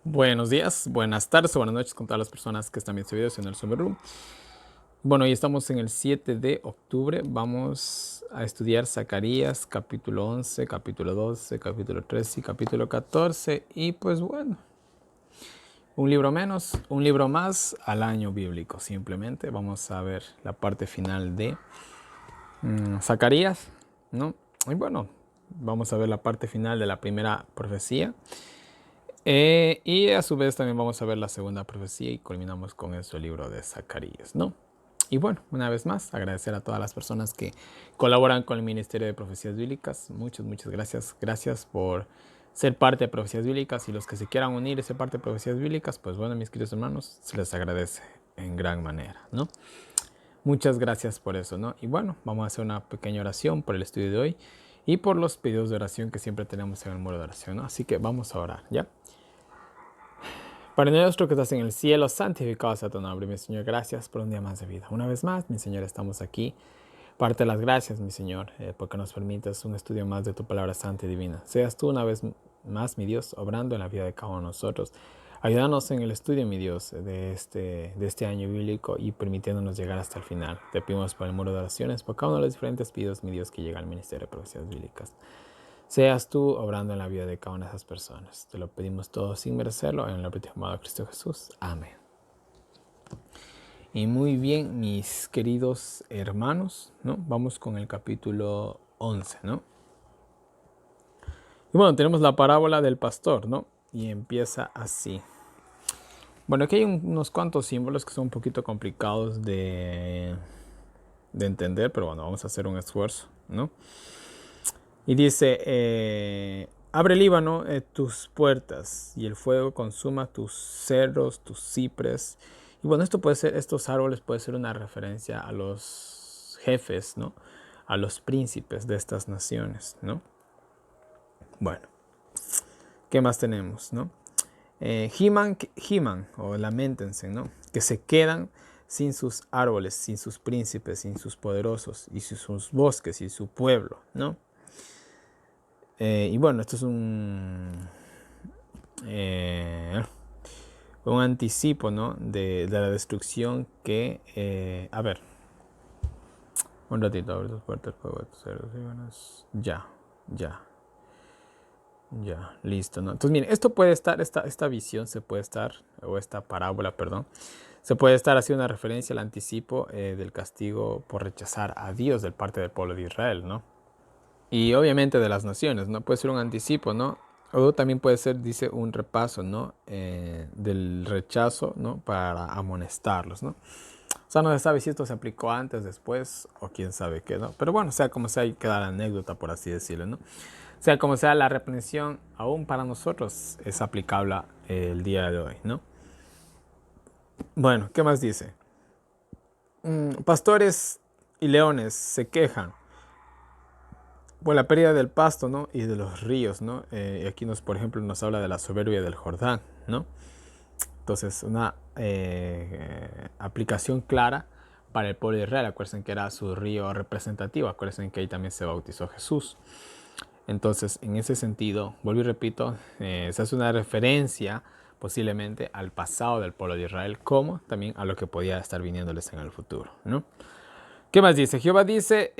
Buenos días, buenas tardes o buenas noches con todas las personas que están viendo este video en el Summer Room. Bueno, hoy estamos en el 7 de octubre. Vamos a estudiar Zacarías, capítulo 11, capítulo 12, capítulo 13 y capítulo 14. Y pues bueno, un libro menos, un libro más al año bíblico. Simplemente vamos a ver la parte final de Zacarías, ¿no? Y bueno, vamos a ver la parte final de la primera profecía. Y a su vez también vamos a ver la segunda profecía y culminamos con eso el libro de Zacarías, ¿no? Y bueno, una vez más, agradecer a todas las personas que colaboran con el Ministerio de Profecías Bíblicas. Muchas gracias. Gracias por ser parte de Profecías Bíblicas y los que se quieran unir a ser parte de Profecías Bíblicas, pues bueno, mis queridos hermanos, se les agradece en gran manera, ¿no? Muchas gracias por eso, ¿no? Y bueno, vamos a hacer una pequeña oración por el estudio de hoy y por los pedidos de oración que siempre tenemos en el muro de oración, ¿no? Así que vamos a orar, ¿ya? Padre nuestro que estás en el cielo, santificado sea tu nombre, mi Señor. Gracias por un día más de vida. Una vez más, mi Señor, estamos aquí. Parte las gracias, mi Señor, porque nos permites un estudio más de tu palabra santa y divina. Seas tú una vez más, mi Dios, obrando en la vida de cada uno de nosotros. Ayúdanos en el estudio, mi Dios, de este año bíblico y permitiéndonos llegar hasta el final. Te pedimos por el muro de oraciones, por cada uno de los diferentes pedidos, mi Dios, que llega al Ministerio de Profecías Bíblicas. Seas tú obrando en la vida de cada una de esas personas. Te lo pedimos todo sin merecerlo, en el nombre de amado Cristo Jesús. Amén. Y muy bien, mis queridos hermanos, ¿no? Vamos con el capítulo 11, ¿no? Y bueno, tenemos la parábola del pastor, ¿no? Y empieza así. Bueno, aquí hay unos cuantos símbolos que son un poquito complicados de entender, pero bueno, vamos a hacer un esfuerzo, ¿no? Y dice, abre Líbano tus puertas y el fuego consuma tus cerros, tus cipres. Y bueno, esto puede ser, estos árboles puede ser una referencia a los jefes, ¿no? A los príncipes de estas naciones, ¿no? Bueno, ¿qué más tenemos, no? Giman o lamentense, ¿no? Que se quedan sin sus árboles, sin sus príncipes, sin sus poderosos, y sin sus bosques y su pueblo, ¿no? Y bueno, esto es un anticipo, ¿no? de la destrucción que... a ver, un ratito, abre tus puertas, fuego de tus cerdos y buenas. Ya, listo, ¿no? Entonces, miren, esto puede estar, esta visión se puede estar, o esta parábola, perdón, se puede estar haciendo una referencia al anticipo del castigo por rechazar a Dios del parte del pueblo de Israel, ¿no? Y obviamente de las naciones, ¿no? Puede ser un anticipo, ¿no? O también puede ser, dice, un repaso, ¿no? Del rechazo, ¿no? Para amonestarlos, ¿no? O sea, no se sabe si esto se aplicó antes, después, o quién sabe qué, ¿no? Pero bueno, sea como sea, ahí queda la anécdota, por así decirlo, ¿no? Sea como sea, la reprensión aún para nosotros es aplicable el día de hoy, ¿no? Bueno, ¿qué más dice? Pastores y leones se quejan por la pérdida del pasto, ¿no? Y de los ríos, ¿no? Aquí por ejemplo, nos habla de la soberbia del Jordán, ¿no? Entonces, una aplicación clara para el pueblo de Israel. Acuérdense que era su río representativo. Acuérdense que ahí también se bautizó Jesús. Entonces, en ese sentido, vuelvo y repito, se hace una referencia posiblemente al pasado del pueblo de Israel, como también a lo que podía estar viniéndoles en el futuro, ¿no? ¿Qué más dice? Jehová dice,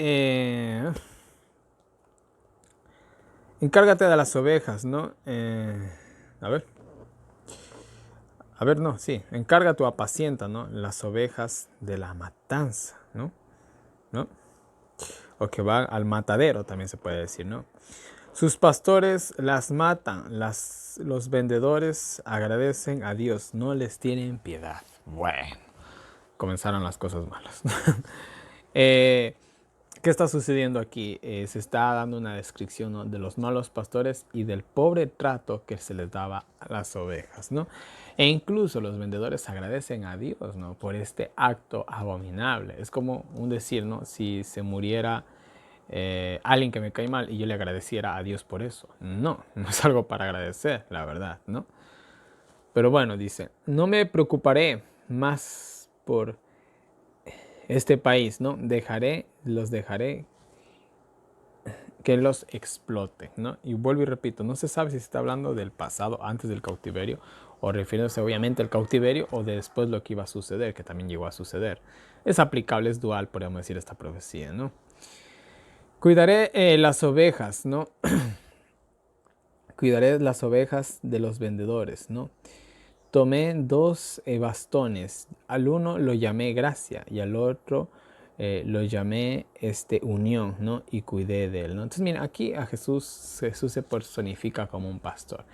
encárgate de las ovejas, ¿no? A ver. A ver, no, sí. Encarga tu apacienta, ¿no? Las ovejas de la matanza, ¿no? ¿No? O que va al matadero, también se puede decir, ¿no? Sus pastores las matan, los vendedores agradecen a Dios, no les tienen piedad. Bueno, comenzaron las cosas malas. eh, ¿Qué está sucediendo aquí? Se está dando una descripción, ¿no? De los malos pastores y del pobre trato que se les daba a las ovejas, ¿no? E incluso los vendedores agradecen a Dios, ¿no? Por este acto abominable. Es como un decir, ¿no? Si se muriera alguien que me cae mal y yo le agradeciera a Dios por eso. No, no es algo para agradecer, la verdad, ¿no? Pero bueno, dice, no me preocuparé más por este país, ¿no? Los dejaré que los exploten, ¿no? Y vuelvo y repito, no se sabe si se está hablando del pasado antes del cautiverio o refiriéndose obviamente al cautiverio o de después lo que iba a suceder, que también llegó a suceder. Es aplicable, es dual, podríamos decir, esta profecía, ¿no? Cuidaré las ovejas, ¿no? Cuidaré las ovejas de los vendedores, ¿no? Tomé dos bastones, al uno lo llamé gracia y al otro lo llamé unión, ¿no? Y cuidé de él, ¿no? Entonces, mira, aquí a Jesús se personifica como un pastor.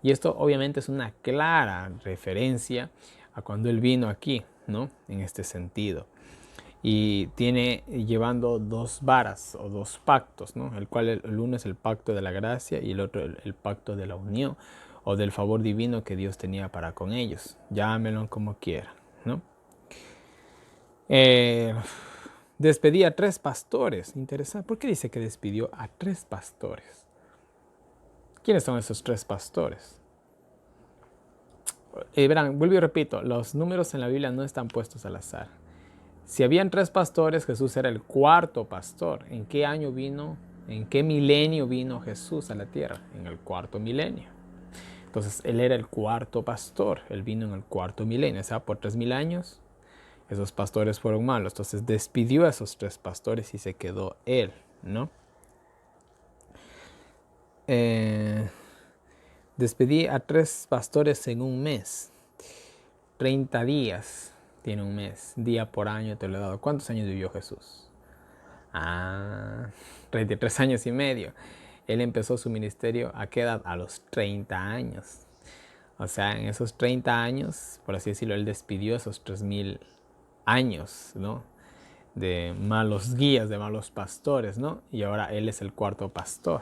Y esto obviamente es una clara referencia a cuando él vino aquí, ¿no? En este sentido. Y tiene llevando dos varas o dos pactos, ¿no? El cual el uno es el pacto de la gracia y el otro el pacto de la unión o del favor divino que Dios tenía para con ellos. Llámenlo como quieran, ¿no? Despedí a 3 pastores. Interesante. ¿Por qué dice que despidió a 3 pastores? ¿Quiénes son esos 3 pastores? Verán, vuelvo y repito, los números en la Biblia no están puestos al azar. Si habían 3 pastores, Jesús era el 4.º pastor. ¿En qué año vino? ¿En qué milenio vino Jesús a la tierra? En el 4.º milenio. Entonces, él era el 4.º pastor. Él vino en el 4.º milenio. O sea, por 3.000 años, esos pastores fueron malos. Entonces, despidió a esos 3 pastores y se quedó él, ¿no? Despedí a 3 pastores en un mes. 30 días tiene un mes. Día por año te lo he dado. ¿Cuántos años vivió Jesús? 33 años y medio. Él empezó su ministerio ¿a qué edad? A los 30 años. O sea, en esos 30 años, por así decirlo, él despidió esos 3.000 años, ¿no? De malos guías, de malos pastores, ¿no? Y ahora él es el 4.º pastor.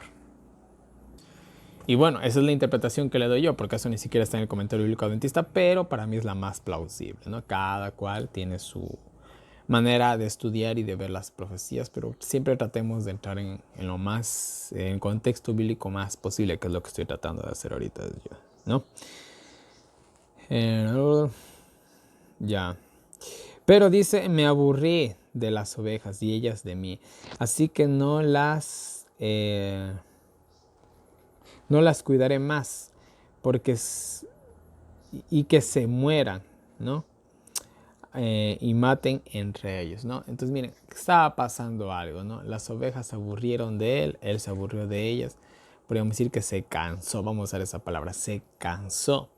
Y bueno, esa es la interpretación que le doy yo, porque eso ni siquiera está en el comentario bíblico adventista, pero para mí es la más plausible, ¿no? Cada cual tiene su manera de estudiar y de ver las profecías, pero siempre tratemos de entrar en lo más, en contexto bíblico más posible, que es lo que estoy tratando de hacer ahorita, ¿no? Ya. Pero dice, me aburrí de las ovejas y ellas de mí, así que no las cuidaré más, porque y que se mueran, ¿no? Y maten entre ellos, ¿no? Entonces miren, estaba pasando algo, ¿no? Las ovejas se aburrieron de él se aburrió de ellas. Podríamos decir que se cansó, vamos a usar esa palabra, se cansó.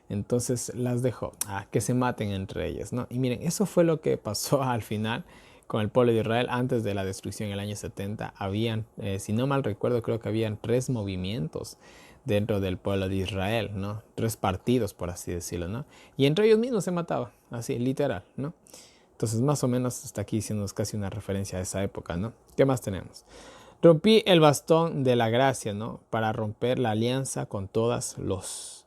Entonces las dejó, que se maten entre ellas, ¿no? Y miren, eso fue lo que pasó al final con el pueblo de Israel antes de la destrucción en el año 70. Habían, si no mal recuerdo, creo que habían 3 movimientos dentro del pueblo de Israel, ¿no? 3 partidos, por así decirlo, ¿no? Y entre ellos mismos se mataban, así, literal, ¿no? Entonces, más o menos está aquí diciendo casi una referencia a esa época, ¿no? ¿Qué más tenemos? Rompí el bastón de la gracia, ¿no? Para romper la alianza con todos los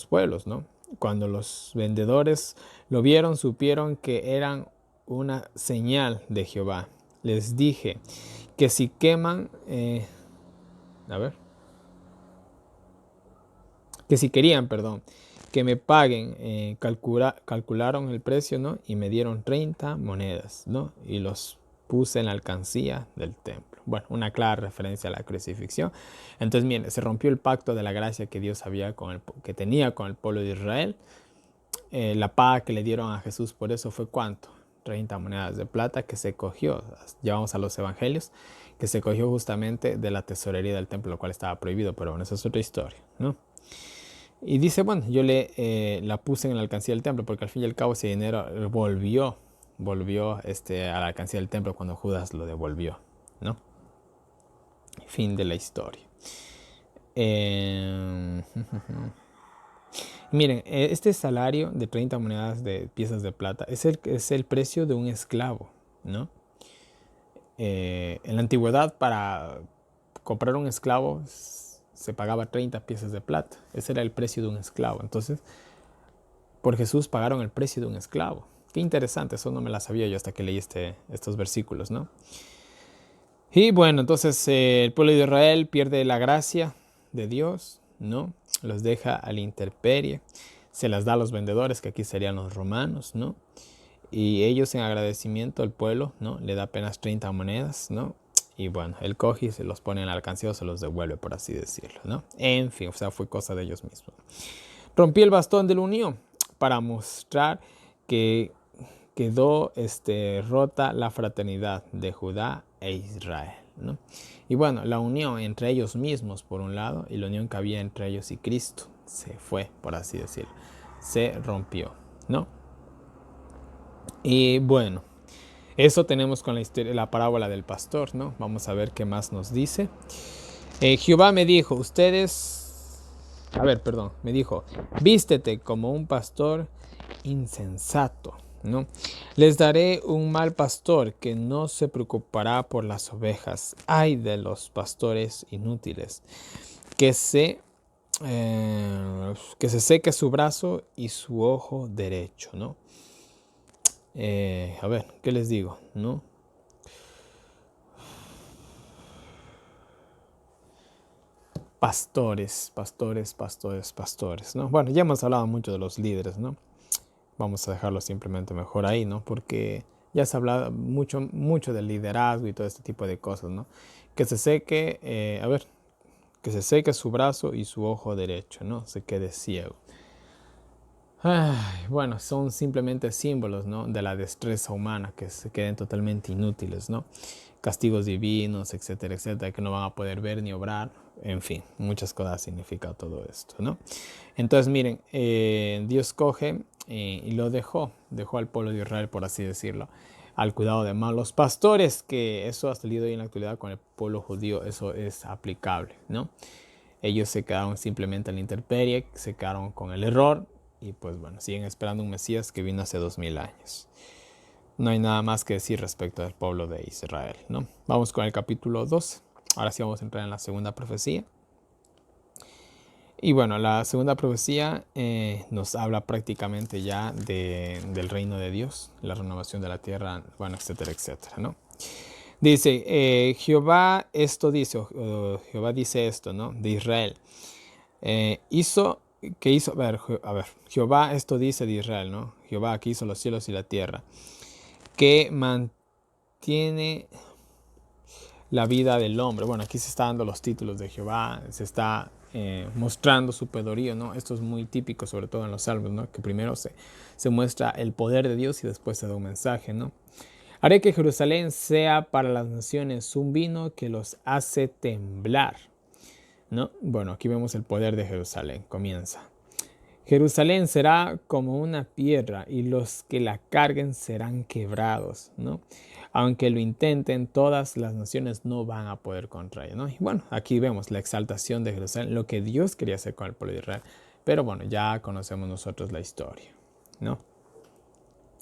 pueblos, ¿no? Cuando los vendedores lo vieron, supieron que eran una señal de Jehová. Les dije que si queman, que si querían, perdón, que me paguen, calcularon el precio, ¿no? Y me dieron 30 monedas, ¿no? Y los puse en la alcancía del templo. Bueno, una clara referencia a la crucifixión. Entonces, miren, se rompió el pacto de la gracia que Dios que tenía con el pueblo de Israel. La paga que le dieron a Jesús por eso fue ¿cuánto? 30 monedas de plata que se cogió, ya vamos a los evangelios, que se cogió justamente de la tesorería del templo, lo cual estaba prohibido, pero bueno, esa es otra historia, ¿no? Y dice, bueno, yo la puse en la alcancía del templo, porque al fin y al cabo ese dinero volvió a la alcancía del templo cuando Judas lo devolvió, ¿no? Fin de la historia. Miren, este salario de 30 monedas de piezas de plata es el precio de un esclavo, ¿no? En la antigüedad, para comprar un esclavo se pagaba 30 piezas de plata. Ese era el precio de un esclavo. Entonces, por Jesús pagaron el precio de un esclavo. Qué interesante, eso no me la sabía yo hasta que leí estos versículos, ¿no? Y bueno, entonces el pueblo de Israel pierde la gracia de Dios, ¿no? Los deja a la intemperie, se las da a los vendedores, que aquí serían los romanos, ¿no? Y ellos en agradecimiento al pueblo, ¿no? Le da apenas 30 monedas, ¿no? y bueno, él coge y se los pone en la alcancía o se los devuelve, por así decirlo, ¿no? En fin, o sea, fue cosa de ellos mismos. Rompí el bastón de la unión para mostrar que quedó rota la fraternidad de Judá e Israel, ¿no? Y bueno, la unión entre ellos mismos, por un lado, y la unión que había entre ellos y Cristo, se fue, por así decirlo. Se rompió, ¿no? Y bueno, eso tenemos con la historia, la parábola del pastor, ¿no? Vamos a ver qué más nos dice. Jehová me dijo, me dijo, vístete como un pastor insensato, ¿no? Les daré un mal pastor que no se preocupará por las ovejas. Ay de los pastores inútiles, que se seque su brazo y su ojo derecho, ¿no? A ver, ¿qué les digo? ¿No? Pastores, ¿no? Bueno, ya hemos hablado mucho de los líderes, ¿no? Vamos a dejarlo simplemente mejor ahí, ¿no? Porque ya se ha hablado mucho del liderazgo y todo este tipo de cosas, ¿no? Que se seque, que se seque su brazo y su ojo derecho, ¿no? Se quede ciego. Ay, bueno, son simplemente símbolos, ¿no? De la destreza humana que se queden totalmente inútiles, ¿no? Castigos divinos, etcétera, etcétera, que no van a poder ver ni obrar. En fin, muchas cosas significa todo esto, ¿no? Entonces, miren, Dios coge y lo dejó al pueblo de Israel, por así decirlo, al cuidado de malos pastores, que eso ha salido hoy en la actualidad con el pueblo judío, eso es aplicable, ¿no? Ellos se quedaron simplemente en la intemperie, se quedaron con el error y pues bueno, siguen esperando un Mesías que vino hace 2000 años. No hay nada más que decir respecto al pueblo de Israel, ¿no? Vamos con el capítulo 2. Ahora sí vamos a entrar en la segunda profecía. Y bueno, la segunda profecía nos habla prácticamente ya del reino de Dios, la renovación de la tierra, bueno, etcétera, etcétera, ¿no? Dice, Jehová dice esto, ¿no? De Israel. Jehová esto dice de Israel, ¿no? Jehová que hizo los cielos y la tierra, que mantiene la vida del hombre. Bueno, aquí se está dando los títulos de Jehová, se está mostrando su poderío, ¿no? Esto es muy típico, sobre todo en los salmos, ¿no? Que primero se muestra el poder de Dios y después se da un mensaje, ¿no? Haré que Jerusalén sea para las naciones un vino que los hace temblar, ¿no? Bueno, aquí vemos el poder de Jerusalén, comienza. Jerusalén será como una piedra y los que la carguen serán quebrados, ¿no? Aunque lo intenten, todas las naciones no van a poder contra ella, ¿no? Y bueno, aquí vemos la exaltación de Jerusalén, lo que Dios quería hacer con el pueblo de Israel. Pero bueno, ya conocemos nosotros la historia, ¿no?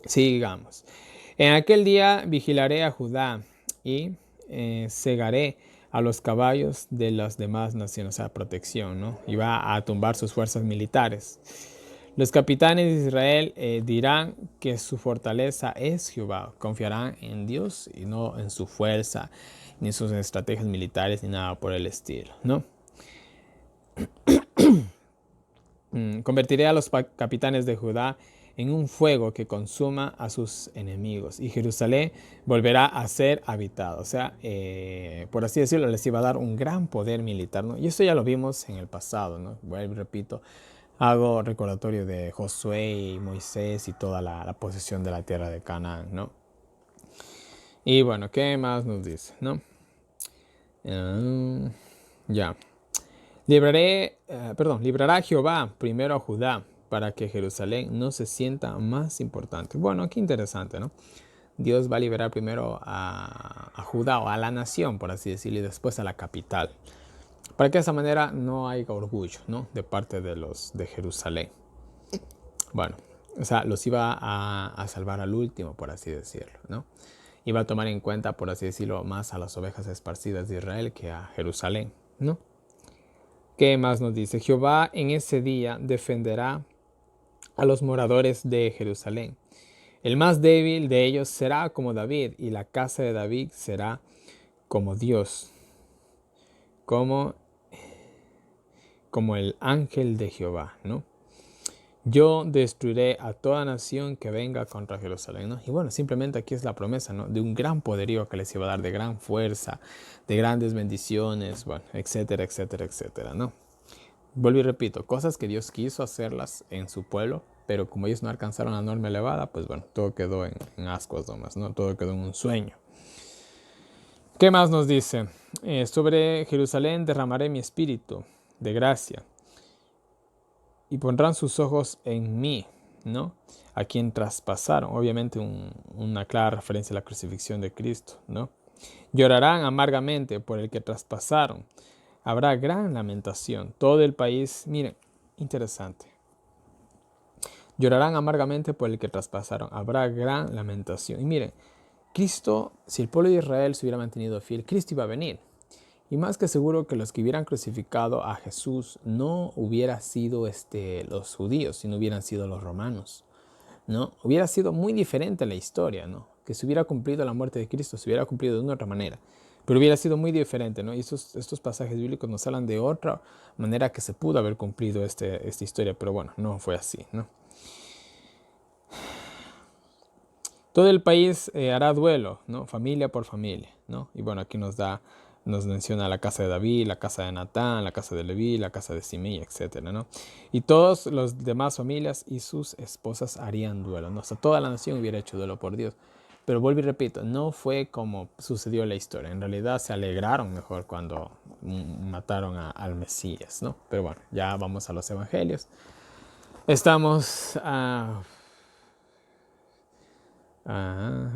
Sigamos. En aquel día vigilaré a Judá y cegaré a los caballos de las demás naciones, o sea, protección, ¿no? Y va a tumbar sus fuerzas militares. Los capitanes de Israel dirán que su fortaleza es Jehová. Confiarán en Dios y no en su fuerza, ni en sus estrategias militares, ni nada por el estilo, ¿no? Convertiré a los capitanes de Judá en un fuego que consuma a sus enemigos, y Jerusalén volverá a ser habitado. O sea, por así decirlo, les iba a dar un gran poder militar, ¿no? Y esto ya lo vimos en el pasado, ¿no? Vuelvo y repito, hago recordatorio de Josué y Moisés y toda la posesión de la tierra de Canaán, ¿no? Y bueno, ¿qué más nos dice, no? Ya. Librará Jehová primero a Judá para que Jerusalén no se sienta más importante. Bueno, qué interesante, ¿no? Dios va a liberar primero a Judá o a la nación, por así decirlo, y después a la capital. Para que de esa manera no haya orgullo, ¿no? De parte de los de Jerusalén. Bueno, o sea, los iba a salvar al último, por así decirlo, ¿no? Iba a tomar en cuenta, por así decirlo, más a las ovejas esparcidas de Israel que a Jerusalén, ¿no? ¿Qué más nos dice? Jehová en ese día defenderá a los moradores de Jerusalén. El más débil de ellos será como David, y la casa de David será como Dios, como el ángel de Jehová, ¿no? Yo destruiré a toda nación que venga contra Jerusalén, ¿no? Y bueno, simplemente aquí es la promesa, ¿no? De un gran poderío que les iba a dar, de gran fuerza, de grandes bendiciones, bueno, etcétera, etcétera, etcétera, ¿no? Vuelvo y repito, cosas que Dios quiso hacerlas en su pueblo, pero como ellos no alcanzaron la norma elevada, pues bueno, todo quedó en ascuas nomás, ¿no? Todo quedó en un sueño. ¿Qué más nos dice? Sobre Jerusalén derramaré mi espíritu de gracia y pondrán sus ojos en mí, ¿no? A quien traspasaron, obviamente una clara referencia a la crucifixión de Cristo, ¿no? Llorarán amargamente por el que traspasaron. Habrá gran lamentación. Todo el país, miren, interesante. Llorarán amargamente por el que traspasaron. Habrá gran lamentación. Y miren, Cristo, si el pueblo de Israel se hubiera mantenido fiel, Cristo iba a venir. Y más que seguro que los que hubieran crucificado a Jesús no hubiera sido los judíos, sino hubieran sido los romanos, ¿no? Hubiera sido muy diferente la historia, ¿no? Que se hubiera cumplido la muerte de Cristo, se hubiera cumplido de una otra manera. Pero hubiera sido muy diferente, ¿no? Y estos pasajes bíblicos nos hablan de otra manera que se pudo haber cumplido esta historia, pero bueno, no fue así, ¿no? Todo el país hará duelo, ¿no? Familia por familia, ¿no? Y bueno, aquí nos menciona la casa de David, la casa de Natán, la casa de Leví, la casa de Simei, etcétera, ¿no? Y todos los demás familias y sus esposas harían duelo, ¿no? O sea, toda la nación hubiera hecho duelo por Dios. Pero vuelvo y repito, no fue como sucedió en la historia. En realidad se alegraron mejor cuando mataron al Mesías, ¿no? Pero bueno, ya vamos a los evangelios. Estamos a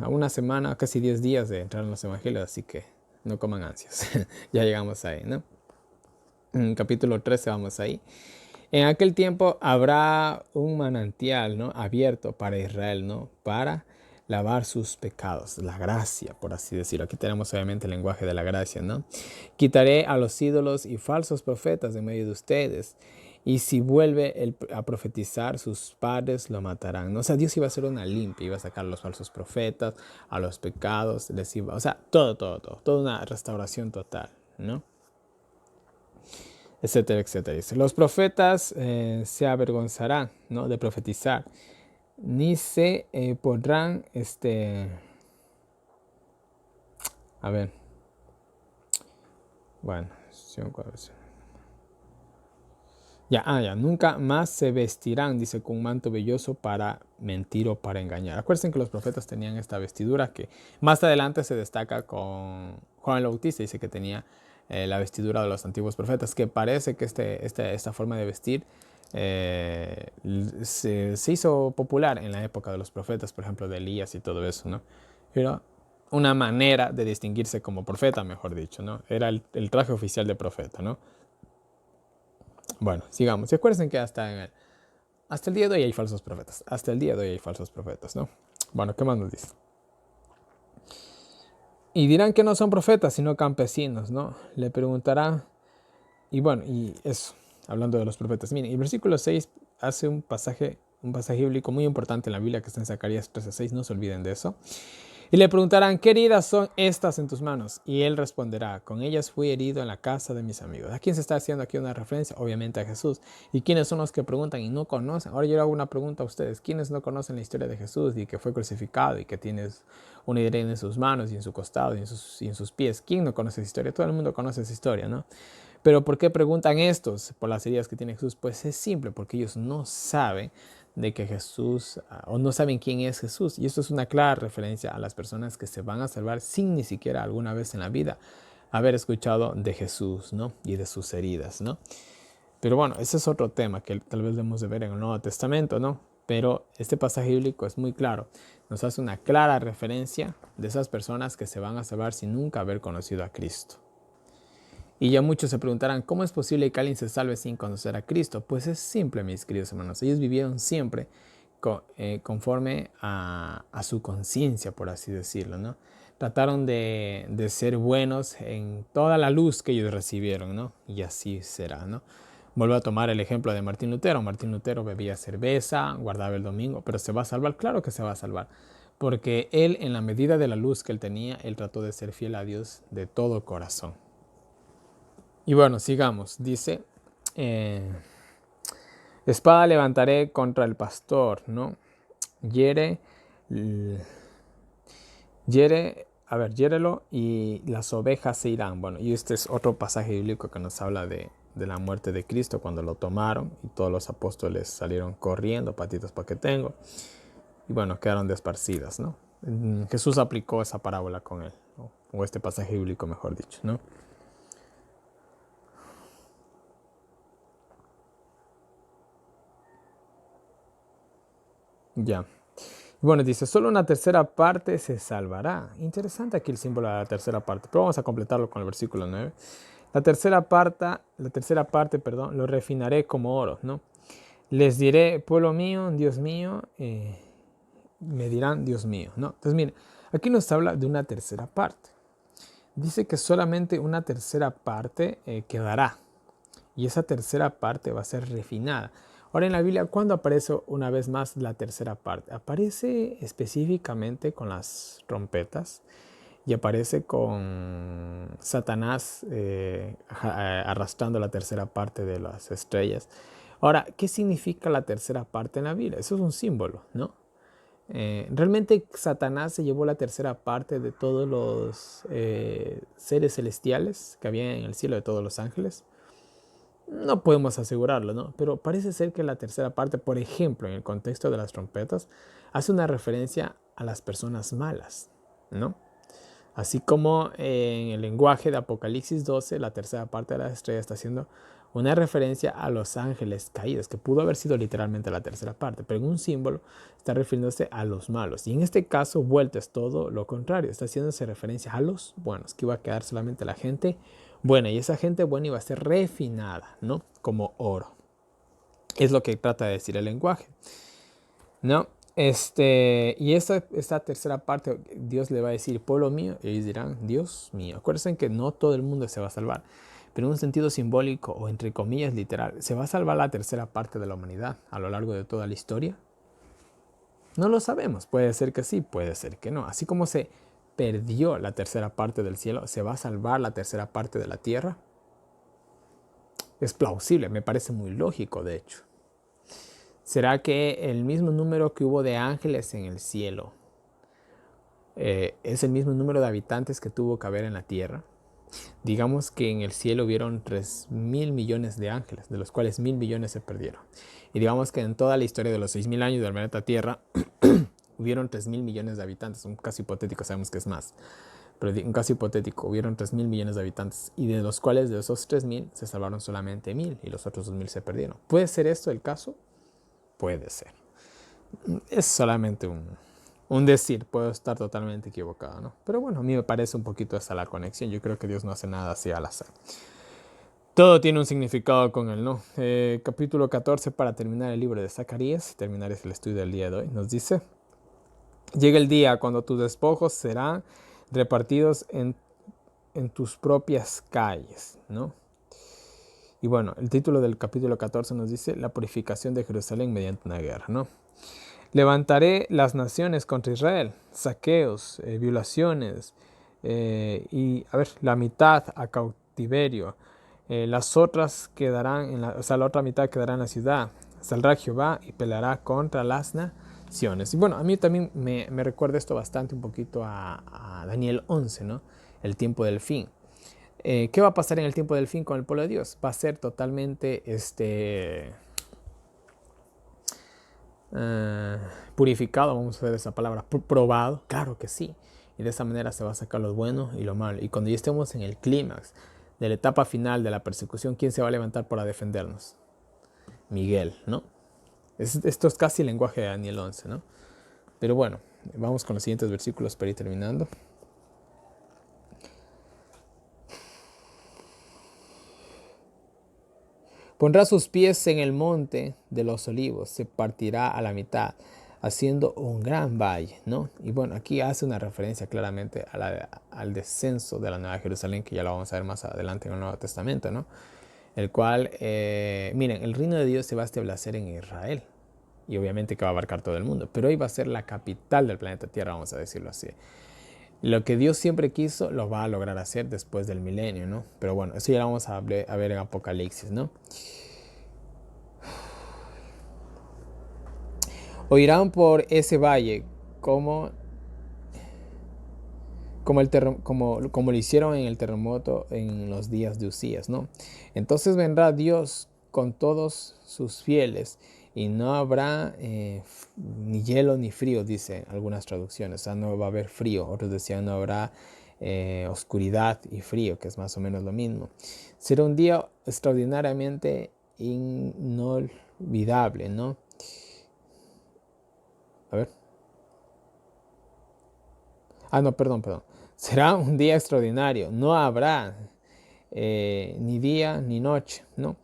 una semana, casi 10 días de entrar en los evangelios, así que no coman ansias. Ya llegamos ahí, ¿no? En capítulo 13 vamos ahí. En aquel tiempo habrá un manantial, ¿no? Abierto para Israel, ¿no? Para lavar sus pecados, la gracia, por así decirlo. Aquí tenemos obviamente el lenguaje de la gracia, ¿no? Quitaré a los ídolos y falsos profetas de medio de ustedes. Y si vuelve a profetizar, sus padres lo matarán, ¿no? O sea, Dios iba a hacer una limpia, iba a sacar a los falsos profetas, a los pecados, les iba, o sea, toda una restauración total, ¿no? Etcétera, etcétera. Dice, los profetas se avergonzarán, ¿no? De profetizar, ni se podrán, a ver, bueno, ya, nunca más se vestirán, dice, con un manto velloso para mentir o para engañar. Acuérdense que los profetas tenían esta vestidura que más adelante se destaca con Juan el Bautista, dice que tenía la vestidura de los antiguos profetas, que parece que esta forma de vestir se hizo popular en la época de los profetas, por ejemplo, de Elías y todo eso, ¿no? Era una manera de distinguirse como profeta, mejor dicho, ¿no? Era el traje oficial de profeta, ¿no? Bueno, sigamos. Y acuérdense que hasta el día de hoy hay falsos profetas. Hasta el día de hoy hay falsos profetas, ¿no? Bueno, ¿qué más nos dice? Y dirán que no son profetas, sino campesinos, ¿no? Le preguntará. Y bueno, y eso, hablando de los profetas. Miren, el versículo 6 hace un pasaje bíblico muy importante en la Biblia que está en Zacarías 13:6. No se olviden de eso. Y le preguntarán, ¿qué heridas son estas en tus manos? Y él responderá, con ellas fui herido en la casa de mis amigos. ¿A quién se está haciendo aquí una referencia? Obviamente a Jesús. ¿Y quiénes son los que preguntan y no conocen? Ahora yo hago una pregunta a ustedes. ¿Quiénes no conocen la historia de Jesús y que fue crucificado y que tienes una herida en sus manos y en su costado y en sus pies? ¿Quién no conoce esa historia? Todo el mundo conoce esa historia, ¿no? Pero ¿por qué preguntan estos por las heridas que tiene Jesús? Pues es simple, porque ellos no saben de que Jesús, o no saben quién es Jesús. Y esto es una clara referencia a las personas que se van a salvar sin ni siquiera alguna vez en la vida haber escuchado de Jesús, ¿no? Y de sus heridas, ¿no? Pero bueno, ese es otro tema que tal vez debemos de ver en el Nuevo Testamento, ¿no? Pero este pasaje bíblico es muy claro. Nos hace una clara referencia de esas personas que se van a salvar sin nunca haber conocido a Cristo. Y ya muchos se preguntarán, ¿cómo es posible que alguien se salve sin conocer a Cristo? Pues es simple, mis queridos hermanos. Ellos vivieron siempre conforme a su conciencia, por así decirlo, ¿no? Trataron de ser buenos en toda la luz que ellos recibieron, ¿no? Y así será, ¿no? Vuelvo a tomar el ejemplo de Martín Lutero. Martín Lutero bebía cerveza, guardaba el domingo, pero ¿se va a salvar? Claro que se va a salvar. Porque él, en la medida de la luz que él tenía, él trató de ser fiel a Dios de todo corazón. Y bueno, sigamos. Dice, Espada levantaré contra el pastor, ¿no? Hiere, hiérelo y las ovejas se irán. Bueno, y este es otro pasaje bíblico que nos habla de la muerte de Cristo cuando lo tomaron y todos los apóstoles salieron corriendo, patitas pa' que tengo, y bueno, quedaron desparcidas, ¿no? Jesús aplicó esa parábola con él, ¿no? O este pasaje bíblico, mejor dicho, ¿no? Ya. Bueno, dice, solo una tercera parte se salvará. Interesante aquí el símbolo de la tercera parte, pero vamos a completarlo con el versículo 9. La tercera parte, perdón, lo refinaré como oro, ¿no? Les diré, pueblo mío, Dios mío, me dirán, Dios mío, ¿no? Entonces, miren, aquí nos habla de una tercera parte. Dice que solamente una tercera parte quedará. Y esa tercera parte va a ser refinada. Ahora en la Biblia, ¿cuándo aparece una vez más la tercera parte? Aparece específicamente con las trompetas y aparece con Satanás arrastrando la tercera parte de las estrellas. Ahora, ¿qué significa la tercera parte en la Biblia? Eso es un símbolo, ¿no? Realmente Satanás se llevó la tercera parte de todos los seres celestiales que había en el cielo, de todos los ángeles. No podemos asegurarlo, ¿no? Pero parece ser que la tercera parte, por ejemplo, en el contexto de las trompetas, hace una referencia a las personas malas, ¿no? Así como en el lenguaje de Apocalipsis 12, la tercera parte de la estrella está haciendo una referencia a los ángeles caídos, que pudo haber sido literalmente la tercera parte, pero en un símbolo está refiriéndose a los malos. Y en este caso, vuelta es todo lo contrario, está haciéndose referencia a los buenos, que iba a quedar solamente la gente buena, y esa gente buena iba a ser refinada, ¿no? Como oro. Es lo que trata de decir el lenguaje, ¿no? Y esta tercera parte, Dios le va a decir, pueblo mío, y ellos dirán, Dios mío. Acuérdense que no todo el mundo se va a salvar, pero en un sentido simbólico o entre comillas literal, ¿se va a salvar la tercera parte de la humanidad a lo largo de toda la historia? No lo sabemos, puede ser que sí, puede ser que no. Así como se perdió la tercera parte del cielo, ¿se va a salvar la tercera parte de la tierra? Es plausible, me parece muy lógico, de hecho. ¿Será que el mismo número que hubo de ángeles en el cielo es el mismo número de habitantes que tuvo que haber en la tierra? Digamos que en el cielo hubieron 3.000 millones de ángeles, de los cuales 1.000 millones se perdieron. Y digamos que en toda la historia de los 6.000 años del planeta Tierra hubieron 3.000 millones de habitantes. Un caso hipotético, sabemos que es más. Pero un caso hipotético, hubieron 3.000 millones de habitantes. Y de los cuales de esos 3.000 se salvaron solamente 1.000 y los otros 2.000 se perdieron. ¿Puede ser esto el caso? Puede ser. Es solamente un decir, puedo estar totalmente equivocado, ¿no? Pero bueno, a mí me parece un poquito esa la conexión. Yo creo que Dios no hace nada así al azar. Todo tiene un significado con él, ¿no? Capítulo 14, para terminar el libro de Zacarías, terminar el estudio del día de hoy, nos dice, llega el día cuando tus despojos serán repartidos en tus propias calles, ¿no? Y bueno, el título del capítulo 14 nos dice, la purificación de Jerusalén mediante una guerra, ¿no? Levantaré las naciones contra Israel, saqueos, violaciones, y a ver, la mitad a cautiverio. Las otras quedarán o sea, la otra mitad quedará en la ciudad. Saldrá Jehová y peleará contra las naciones. Y bueno, a mí también me recuerda esto bastante un poquito a Daniel 11, ¿no? El tiempo del fin. ¿Qué va a pasar en el tiempo del fin con el pueblo de Dios? Va a ser totalmente purificado, vamos a ver esa palabra, probado, claro que sí. Y de esa manera se va a sacar lo bueno y lo malo. Y cuando ya estemos en el clímax de la etapa final de la persecución, ¿quién se va a levantar para defendernos? Miguel, ¿no? Esto es casi el lenguaje de Daniel 11, ¿no? Pero bueno, vamos con los siguientes versículos para ir terminando. Pondrá sus pies en el monte de los olivos, se partirá a la mitad, haciendo un gran valle, ¿no? Y bueno, aquí hace una referencia claramente al descenso de la Nueva Jerusalén, que ya lo vamos a ver más adelante en el Nuevo Testamento, ¿no? El cual, miren, el reino de Dios se va a establecer en Israel, y obviamente que va a abarcar todo el mundo, pero hoy va a ser la capital del planeta Tierra, vamos a decirlo así. Lo que Dios siempre quiso, lo va a lograr hacer después del milenio, ¿no? Pero bueno, eso ya lo vamos a ver en Apocalipsis, ¿no? Oirán por ese valle como, como lo hicieron en el terremoto en los días de Usías, ¿no? Entonces vendrá Dios con todos sus fieles y no habrá ni hielo ni frío, dice algunas traducciones. O sea, no va a haber frío. Otros decían no habrá oscuridad y frío, que es más o menos lo mismo. Será un día extraordinariamente inolvidable, ¿no? A ver. No, perdón. Será un día extraordinario. No habrá ni día ni noche, ¿no?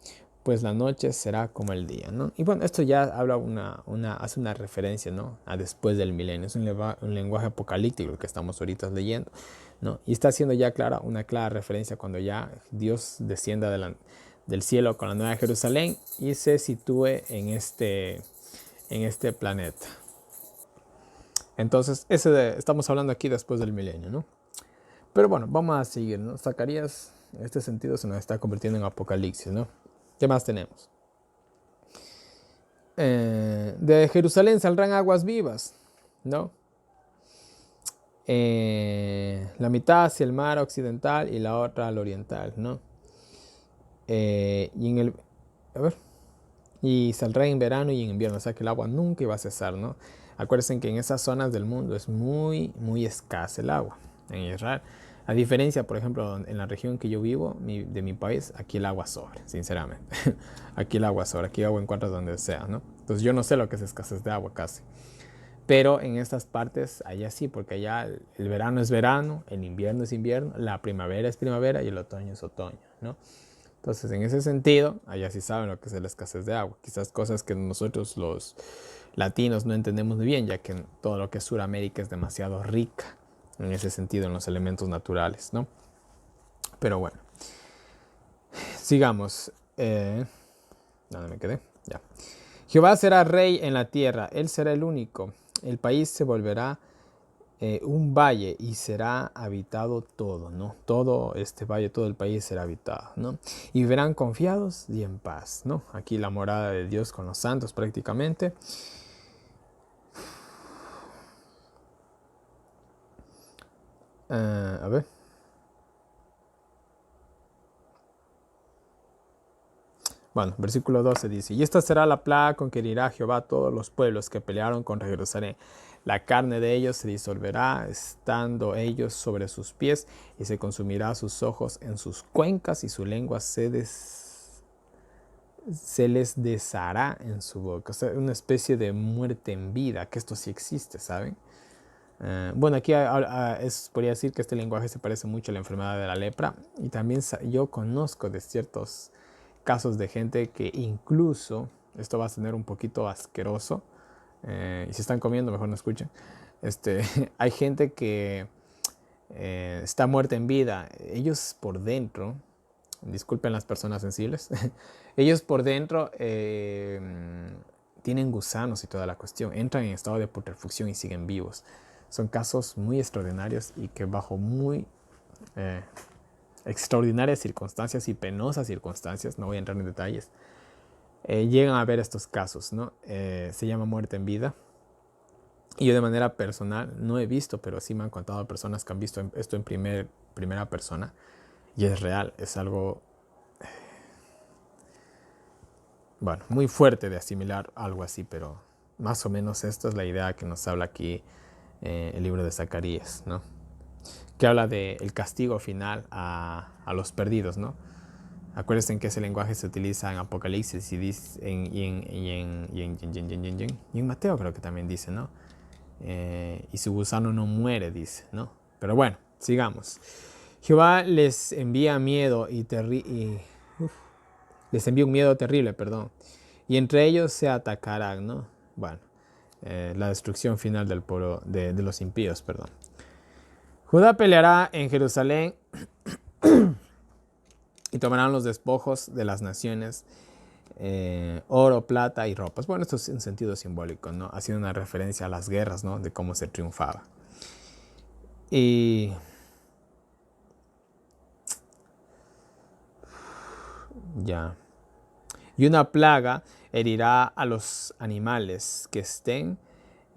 Pues la noche será como el día, ¿no? Y bueno, esto ya habla hace una referencia, ¿no? A después del milenio. Es un lenguaje apocalíptico el que estamos ahorita leyendo, ¿no? Y está haciendo ya una clara referencia cuando ya Dios descienda del cielo con la Nueva Jerusalén y se sitúe en este planeta. Entonces, estamos hablando aquí después del milenio, ¿no? Pero bueno, vamos a seguir, ¿no? Zacarías, en este sentido, se nos está convirtiendo en Apocalipsis, ¿no? ¿Qué más tenemos? De Jerusalén saldrán aguas vivas, ¿no? La mitad hacia el mar occidental y la otra al oriental, ¿no? Y en el... A ver. Y saldrá en verano y en invierno, o sea que el agua nunca iba a cesar, ¿no? Acuérdense que en esas zonas del mundo es muy, muy escasa el agua. En Israel, a diferencia, por ejemplo, en la región que yo vivo, de mi país, aquí el agua sobra, sinceramente. Aquí el agua sobra, aquí agua encuentras donde sea, ¿no? Entonces yo no sé lo que es escasez de agua casi. Pero en estas partes, allá sí, porque allá el verano es verano, el invierno es invierno, la primavera es primavera y el otoño es otoño, ¿no? Entonces, en ese sentido, allá sí saben lo que es la escasez de agua. Quizás cosas que nosotros los latinos no entendemos muy bien, ya que todo lo que es Sudamérica es demasiado rica en ese sentido, en los elementos naturales, ¿no? Pero bueno, sigamos. ¿Dónde me quedé? Ya. Jehová será rey en la tierra, él será el único. El país se volverá un valle y será habitado todo, ¿no? Todo este valle, todo el país será habitado, ¿no? Y vivirán confiados y en paz, ¿no? Aquí la morada de Dios con los santos prácticamente. A ver. Bueno, versículo 12 dice, y esta será la plaga con que herirá Jehová a todos los pueblos que pelearon contra Jerusalén. La carne de ellos se disolverá, estando ellos sobre sus pies, y se consumirá sus ojos en sus cuencas, y su lengua se les deshará en su boca. O sea, una especie de muerte en vida, que esto sí existe, ¿saben? Bueno, aquí podría decir que este lenguaje se parece mucho a la enfermedad de la lepra, y también yo conozco de ciertos casos de gente que incluso, esto va a tener un poquito asqueroso, y si están comiendo mejor no escuchen, hay gente que está muerta en vida, ellos por dentro, disculpen las personas sensibles, ellos por dentro tienen gusanos y toda la cuestión, entran en estado de putrefacción y siguen vivos. Son casos muy extraordinarios y que bajo muy extraordinarias circunstancias y penosas circunstancias, no voy a entrar en detalles, llegan a ver estos casos, ¿no? Se llama muerte en vida. Y yo de manera personal no he visto, pero sí me han contado personas que han visto esto en primera persona. Y es real, es algo, bueno, muy fuerte de asimilar algo así, pero más o menos esta es la idea que nos habla aquí el libro de Zacarías, ¿no? Que habla del castigo final a los perdidos, ¿no? Acuérdense que ese lenguaje se utiliza en Apocalipsis y en Mateo creo que también dice, ¿no? Y su gusano no muere, dice, ¿no? Pero bueno, sigamos. Jehová les envía miedo les envía un miedo terrible, perdón. Y entre ellos se atacarán, ¿no? Bueno, la destrucción final del pueblo, de los impíos, perdón. Judá peleará en Jerusalén y tomarán los despojos de las naciones, oro, plata y ropas. Bueno, esto es en sentido simbólico, ¿no? Haciendo una referencia a las guerras, ¿no? De cómo se triunfaba. Y ya. Y una plaga herirá a los animales que estén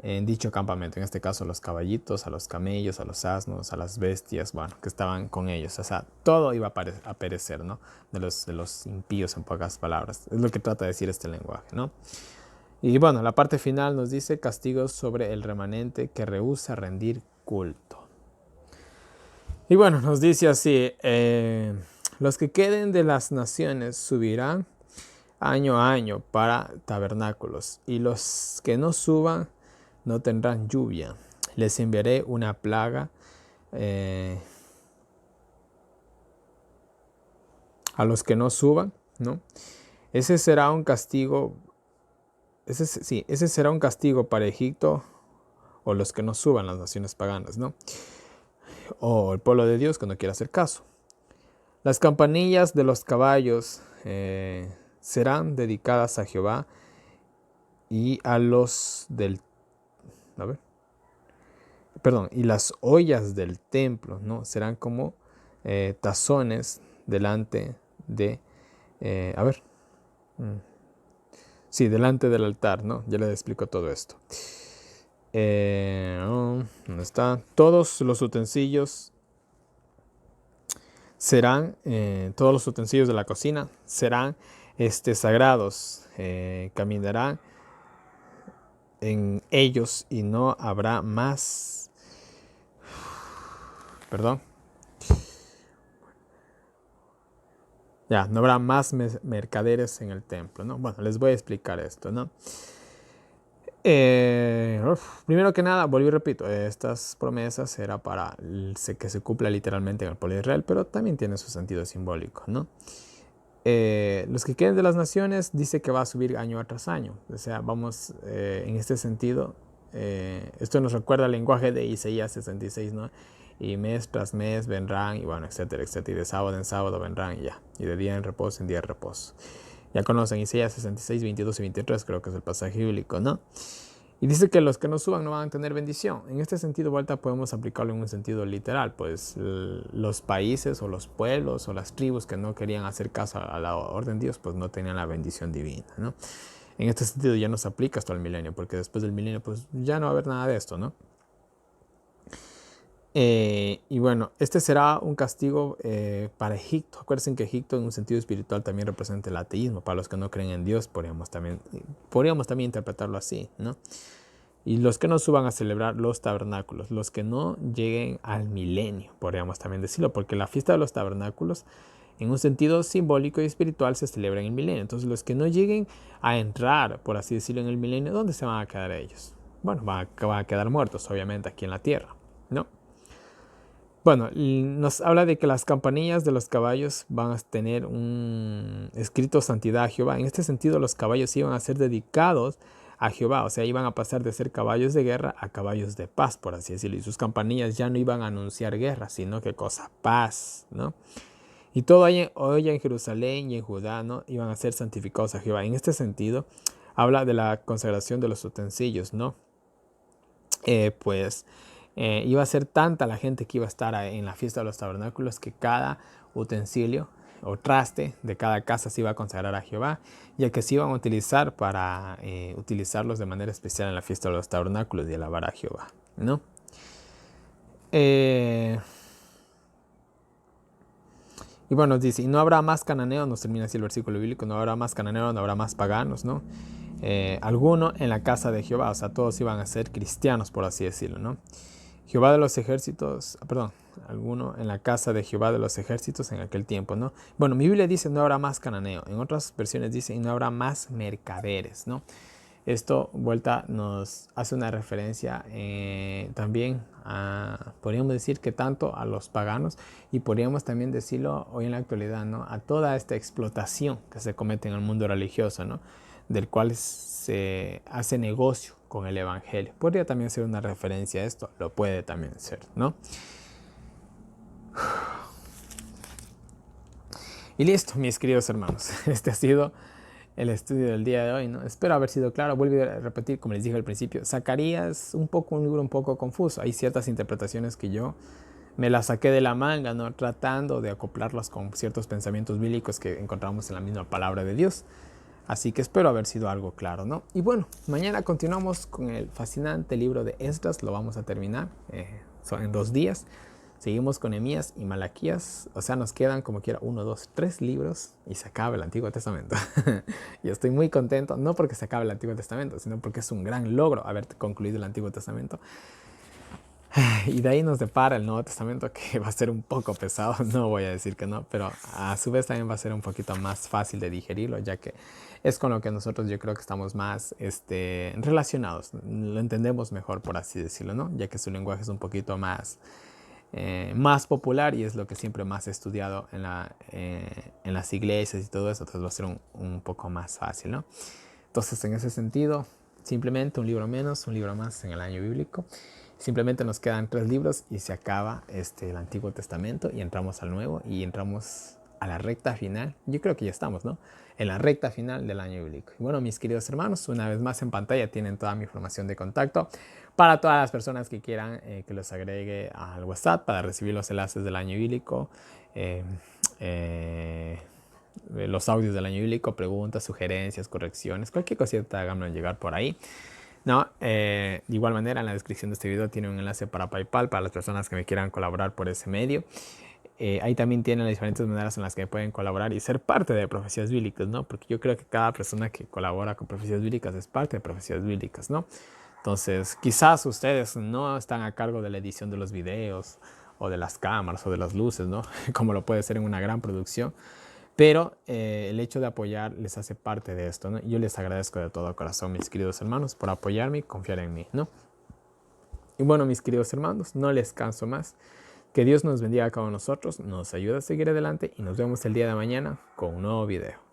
en dicho campamento, en este caso a los caballitos, a los camellos, a los asnos, a las bestias, bueno, que estaban con ellos. O sea, todo iba a perecer, ¿no? De los impíos, en pocas palabras. Es lo que trata de decir este lenguaje, ¿no? Y bueno, la parte final nos dice castigos sobre el remanente que rehúsa rendir culto. Y bueno, nos dice así, los que queden de las naciones subirán año a año para tabernáculos, y los que no suban no tendrán lluvia. Les enviaré una plaga a los que no suban, ¿no? Ese será un castigo, ese será un castigo para Egipto o los que no suban, las naciones paganas, ¿no? O el pueblo de Dios que no quiera hacer caso. Las campanillas de los caballos serán dedicadas a Jehová y a los del... A ver. Perdón, y las ollas del templo, ¿no? Serán como tazones delante de... Sí, delante del altar, ¿no? Ya les explico todo esto. ¿Dónde está? Todos los utensilios serán, todos los utensilios de la cocina serán sagrados. Caminarán en ellos y no habrá más. Perdón. Ya, no habrá más mercaderes en el templo, ¿no? Bueno, les voy a explicar esto, ¿no? Primero que nada, vuelvo y repito, estas promesas era para que se cumpla literalmente en el pueblo de Israel, pero también tiene su sentido simbólico, ¿no? Los que queden de las naciones dice que va a subir año tras año. O sea, vamos en este sentido. Esto nos recuerda al lenguaje de Isaías 66, ¿no? Y mes tras mes vendrán, y bueno, etcétera, etcétera. Y de sábado en sábado vendrán, y ya. Y de día en reposo, en día de reposo. Ya conocen Isaías 66, 22 y 23, creo que es el pasaje bíblico, ¿no? Y dice que los que no suban no van a tener bendición. En este sentido, vuelta, podemos aplicarlo en un sentido literal. Pues los países o los pueblos o las tribus que no querían hacer caso a la orden de Dios, pues no tenían la bendición divina, ¿no? En este sentido ya no se aplica hasta el milenio, porque después del milenio, pues ya no va a haber nada de esto, ¿no? Y bueno, este será un castigo para Egipto. Acuérdense que Egipto en un sentido espiritual también representa el ateísmo. Para los que no creen en Dios, podríamos también interpretarlo así, ¿no? Y los que no suban a celebrar los tabernáculos, los que no lleguen al milenio, podríamos también decirlo, porque la fiesta de los tabernáculos, en un sentido simbólico y espiritual, se celebra en el milenio. Entonces, los que no lleguen a entrar, por así decirlo, en el milenio, ¿dónde se van a quedar ellos? Bueno, van a quedar muertos, obviamente, aquí en la tierra, ¿no? Bueno, nos habla de que las campanillas de los caballos van a tener un escrito santidad a Jehová. En este sentido, los caballos iban a ser dedicados a Jehová, o sea, iban a pasar de ser caballos de guerra a caballos de paz, por así decirlo. Y sus campanillas ya no iban a anunciar guerra, sino que cosa, paz, ¿no? Y todo hoy en Jerusalén y en Judá, ¿no? Iban a ser santificados a Jehová. En este sentido, habla de la consagración de los utensilios, ¿no? Iba a ser tanta la gente que iba a estar en la fiesta de los tabernáculos que cada utensilio o traste de cada casa se iba a consagrar a Jehová, ya que se iban a utilizar para utilizarlos de manera especial en la fiesta de los tabernáculos y alabar a Jehová, ¿no? Y bueno, nos dice, y no habrá más cananeos, nos termina así el versículo bíblico, no habrá más cananeos, no habrá más paganos, ¿no? Alguno en la casa de Jehová, o sea, todos iban a ser cristianos, por así decirlo, ¿no? Jehová de los ejércitos, alguno en la casa de Jehová de los ejércitos en aquel tiempo, ¿no? Bueno, mi Biblia dice no habrá más cananeo, en otras versiones dice no habrá más mercaderes, ¿no? Esto, vuelta, nos hace una referencia también podríamos decir que tanto a los paganos y podríamos también decirlo hoy en la actualidad, ¿no? A toda esta explotación que se comete en el mundo religioso, ¿no? Del cual se hace negocio con el evangelio. Podría también ser una referencia a esto, lo puede también ser, ¿no? Y listo, mis queridos hermanos, este ha sido el estudio del día de hoy, ¿no? Espero haber sido claro. Vuelvo a repetir, como les dije al principio, Zacarías un libro un poco confuso. Hay ciertas interpretaciones que yo me las saqué de la manga, ¿no? Tratando de acoplarlas con ciertos pensamientos bíblicos que encontramos en la misma palabra de Dios. Así que espero haber sido algo claro, ¿no? Y bueno, mañana continuamos con el fascinante libro de Esdras, lo vamos a terminar, son en 2 días. Seguimos con Nehemías y Malaquías, o sea, nos quedan como quiera 1, 2, 3 libros y se acaba el Antiguo Testamento. Yo estoy muy contento, no porque se acabe el Antiguo Testamento, sino porque es un gran logro haber concluido el Antiguo Testamento. Y de ahí nos depara el Nuevo Testamento, que va a ser un poco pesado, no voy a decir que no, pero a su vez también va a ser un poquito más fácil de digerirlo, ya que es con lo que nosotros yo creo que estamos más relacionados, lo entendemos mejor, por así decirlo, ¿no? Ya que su lenguaje es un poquito más popular y es lo que siempre más he estudiado en las iglesias y todo eso, entonces va a ser un poco más fácil, ¿no? Entonces, en ese sentido, simplemente un libro menos, un libro más en el año bíblico. Simplemente nos quedan 3 libros y se acaba el Antiguo Testamento y entramos al Nuevo y entramos a la recta final. Yo creo que ya estamos, ¿no? En la recta final del año bíblico. Y bueno, mis queridos hermanos, una vez más en pantalla tienen toda mi información de contacto para todas las personas que quieran que los agregue al WhatsApp para recibir los enlaces del año bíblico. Los audios del año bíblico, preguntas, sugerencias, correcciones, cualquier cosita háganlo llegar por ahí. No, de igual manera en la descripción de este video tiene un enlace para PayPal para las personas que me quieran colaborar por ese medio. Ahí también tienen las diferentes maneras en las que pueden colaborar y ser parte de Profecías Bíblicas, ¿no? Porque yo creo que cada persona que colabora con Profecías Bíblicas es parte de Profecías Bíblicas, ¿no? Entonces, quizás ustedes no están a cargo de la edición de los videos o de las cámaras o de las luces, ¿no? Como lo puede ser en una gran producción. Pero el hecho de apoyar les hace parte de esto, ¿no? Yo les agradezco de todo corazón, mis queridos hermanos, por apoyarme y confiar en mí, ¿no? Y bueno, mis queridos hermanos, no les canso más. Que Dios nos bendiga a cada uno de nosotros, nos ayude a seguir adelante y nos vemos el día de mañana con un nuevo video.